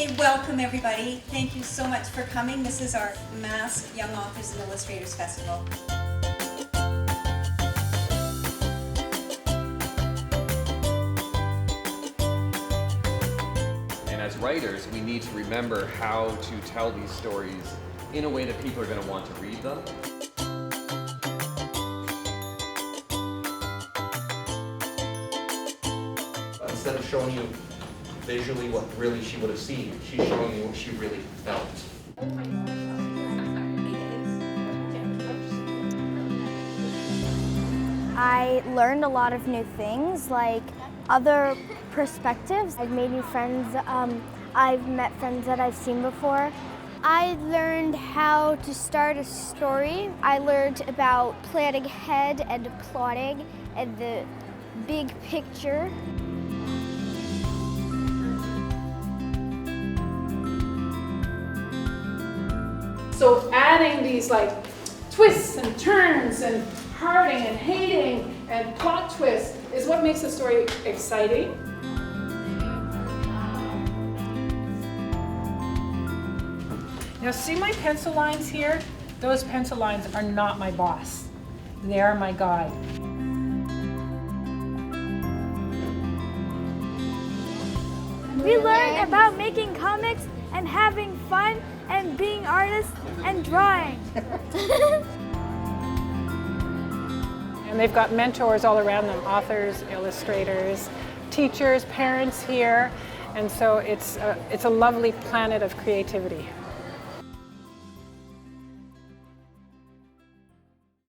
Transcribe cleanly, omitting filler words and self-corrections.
Okay, welcome everybody. Thank you so much for coming. This is our MASC Young Authors and Illustrators Festival. And as writers, we need to remember how to tell these stories in a way that people are going to want to read them. Instead of showing you visually what really she would have seen, she's showing you what she really felt. I learned a lot of new things, like other perspectives. I've made new friends. I've met friends that I've seen before. I learned how to start a story. I learned about planning ahead and plotting and the big picture. So adding these like twists and turns and hearting and hating and plot twists is what makes the story exciting. Now see my pencil lines here? Those pencil lines are not my boss. They are my guide. We learned about making comics and having fun and being artists and drawing. And they've got mentors all around them, authors, illustrators, teachers, parents here. And so it's a lovely planet of creativity.